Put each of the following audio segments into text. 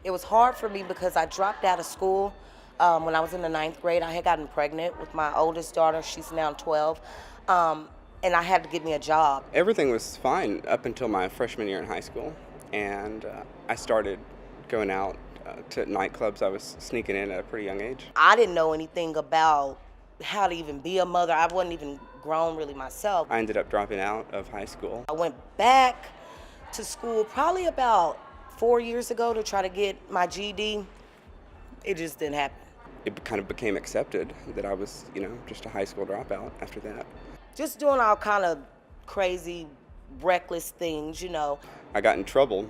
It was hard for me because I dropped out of school when I was in the ninth grade. I had gotten pregnant with my oldest daughter. She's now 12. And I had to get me a job. Everything was fine up until my freshman year in high school, and I started going out to nightclubs. I was sneaking in at a pretty young age. I didn't know anything about how to even be a mother. I wasn't even grown really myself. I ended up dropping out of high school. I went back to school probably about 4 years ago to try to get my GED. It just didn't happen. It kind of became accepted that I was, just a high school dropout after that. Just doing all kind of crazy, reckless things, I got in trouble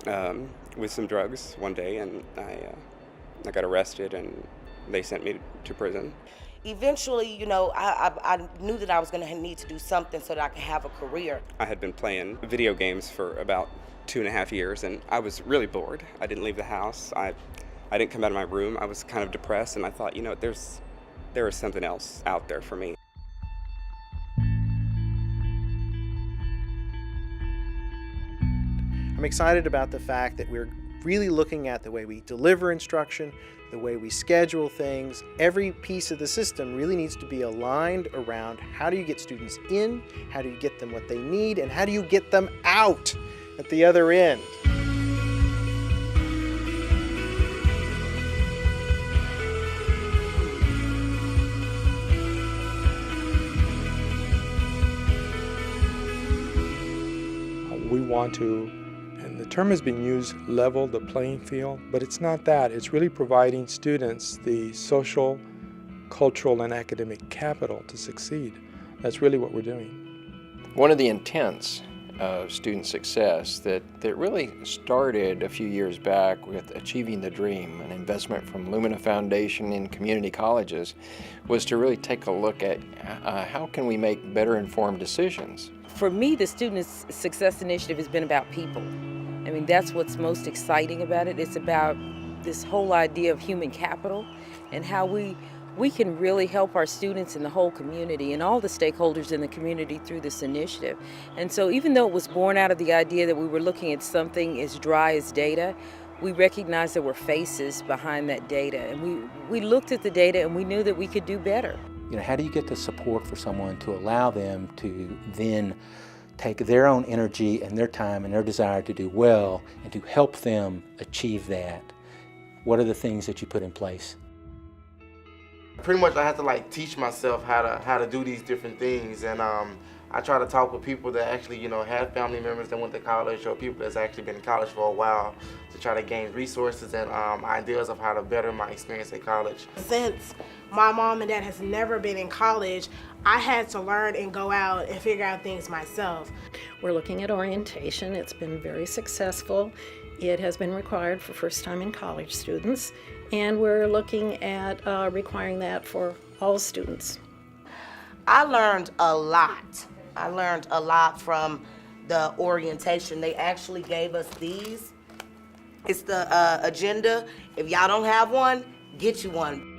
with some drugs one day, and I got arrested, and they sent me to prison. Eventually, I knew that I was going to need to do something so that I could have a career. I had been playing video games for about 2.5 years, and I was really bored. I didn't leave the house. I didn't come out of my room. I was kind of depressed, and I thought, there is something else out there for me. I'm excited about the fact that we're really looking at the way we deliver instruction, the way we schedule things. Every piece of the system really needs to be aligned around how do you get students in, how do you get them what they need, and how do you get them out at the other end. We want to, and the term has been used, level the playing field, but it's not that. It's really providing students the social, cultural, and academic capital to succeed. That's really what we're doing. One of the intents of student success that really started a few years back with Achieving the Dream, an investment from Lumina Foundation in community colleges, was to really take a look at how can we make better informed decisions. For me, the Student Success Initiative has been about people. I mean, that's what's most exciting about it. It's about this whole idea of human capital and how we can really help our students and the whole community and all the stakeholders in the community through this initiative. And so even though it was born out of the idea that we were looking at something as dry as data, we recognized there were faces behind that data. And we looked at the data and we knew that we could do better. How do you get the support for someone to allow them to then take their own energy and their time and their desire to do well and to help them achieve that? What are the things that you put in place? Pretty much I had to teach myself how to do these different things, and I try to talk with people that actually have family members that went to college or people that's actually been in college for a while to try to gain resources and ideas of how to better my experience at college. Since my mom and dad has never been in college, I had to learn and go out and figure out things myself. We're looking at orientation. It's been very successful. It has been required for first-time in college students, and we're looking at requiring that for all students. I learned a lot. I learned a lot from the orientation. They actually gave us these. It's the agenda. If y'all don't have one, get you one.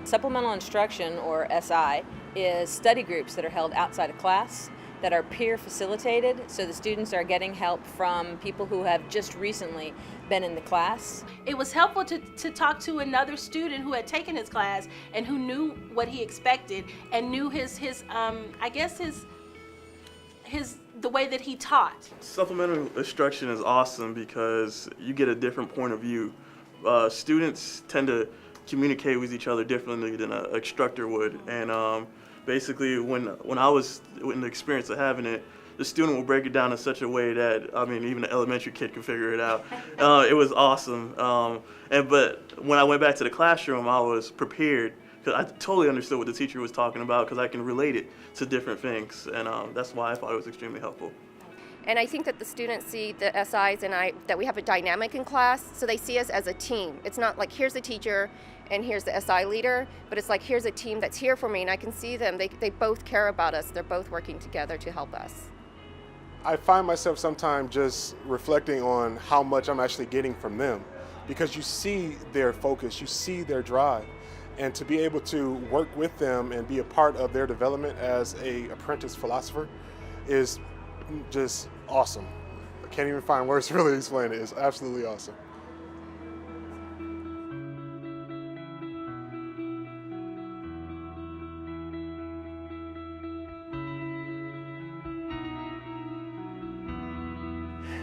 Supplemental instruction, or SI, is study groups that are held outside of class that are peer facilitated, so the students are getting help from people who have just recently been in the class. It was helpful to talk to another student who had taken his class and who knew what he expected and knew the way that he taught. Supplemental instruction is awesome because you get a different point of view. Students tend to communicate with each other differently than an instructor would, and basically when I was in the experience of having it, the student will break it down in such a way that, even an elementary kid can figure it out. It was awesome. But when I went back to the classroom, I was prepared because I totally understood what the teacher was talking about because I can relate it to different things, and that's why I thought it was extremely helpful. And I think that the students see the SIs and that we have a dynamic in class, so they see us as a team. It's not like here's a teacher and here's the SI leader, but it's like here's a team that's here for me, and I can see them. They both care about us. They're both working together to help us. I find myself sometimes just reflecting on how much I'm actually getting from them. because you see their focus, you see their drive. And to be able to work with them and be a part of their development as an apprentice philosopher is just awesome. I can't even find words to really explain it. It's absolutely awesome.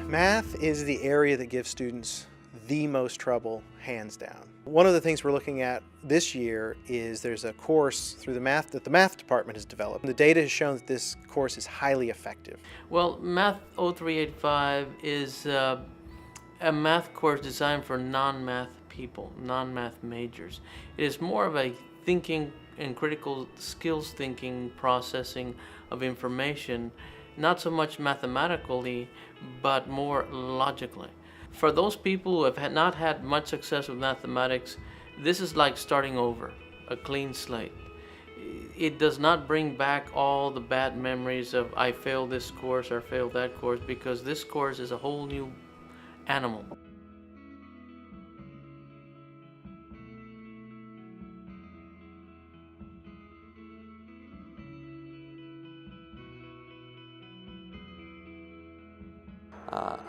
Math is the area that gives students the most trouble, hands down. One of the things we're looking at this year is there's a course through the math that the math department has developed. The data has shown that this course is highly effective. Well, Math 0385 is a math course designed for non-math people, non-math majors. It is more of a thinking and critical skills thinking processing of information, not so much mathematically, but more logically. For those people who have not had much success with mathematics, this is like starting over, a clean slate. It does not bring back all the bad memories of I failed this course or failed that course, because this course is a whole new animal.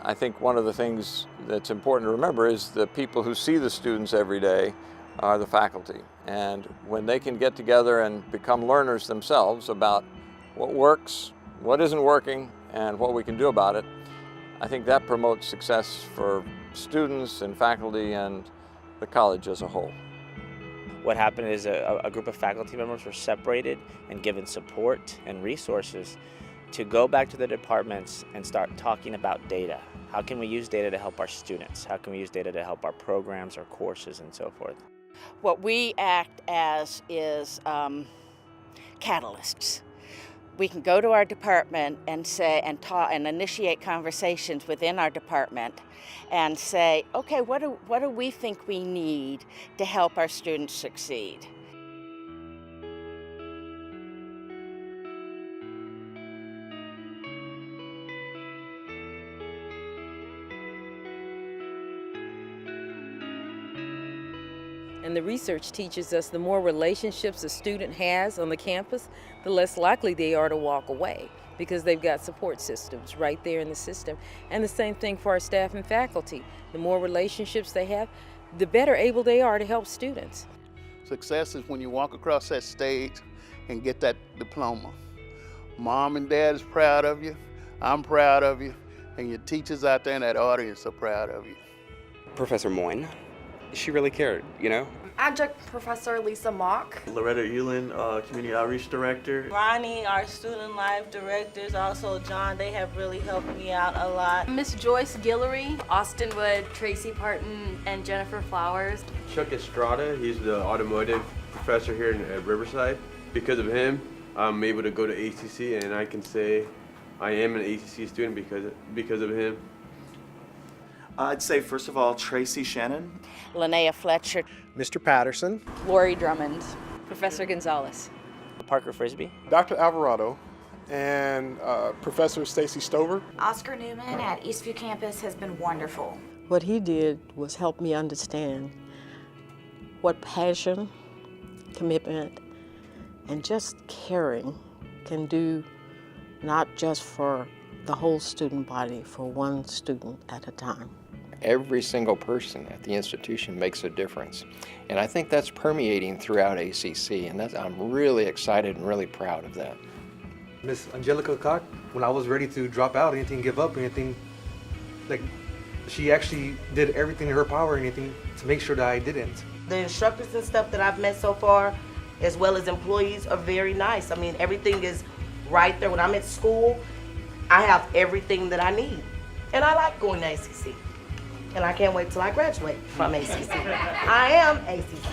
I think one of the things that's important to remember is the people who see the students every day are the faculty. And when they can get together and become learners themselves about what works, what isn't working, and what we can do about it, I think that promotes success for students and faculty and the college as a whole. What happened is a group of faculty members were separated and given support and resources to go back to the departments and start talking about data. How can we use data to help our students? How can we use data to help our programs, our courses, and so forth? What we act as is catalysts. We can go to our department and say and talk and initiate conversations within our department and say, okay, what do we think we need to help our students succeed? And the research teaches us the more relationships a student has on the campus, the less likely they are to walk away, because they've got support systems right there in the system. And the same thing for our staff and faculty. The more relationships they have, the better able they are to help students. Success is when you walk across that stage and get that diploma. Mom and Dad is proud of you, I'm proud of you, and your teachers out there in that audience are proud of you. Professor Moyne, she really cared, you know? Adjunct Professor Lisa Mock. Loretta Elin, Community Outreach Director. Ronnie, our Student Life Directors, also John, they have really helped me out a lot. Miss Joyce Guillory, Austin Wood, Tracy Parton, and Jennifer Flowers. Chuck Estrada, he's the automotive professor here at Riverside. Because of him, I'm able to go to ACC, and I can say I am an ACC student because of him. I'd say, first of all, Tracy Shannon. Linnea Fletcher. Mr. Patterson. Lori Drummond. Professor Gonzalez. Parker Frisbee. Dr. Alvarado and Professor Stacy Stover. Oscar Newman at Eastview campus has been wonderful. What he did was help me understand what passion, commitment, and just caring can do, not just for the whole student body, for one student at a time. Every single person at the institution makes a difference. And I think that's permeating throughout ACC, and I'm really excited and really proud of that. Miss Angelica Cock, when I was ready to drop out, anything, give up, anything, like, she actually did everything in her power, anything, to make sure that I didn't. The instructors and stuff that I've met so far, as well as employees, are very nice. I mean, everything is right there. When I'm at school, I have everything that I need. And I like going to ACC. And I can't wait till I graduate from ACC. I am ACC.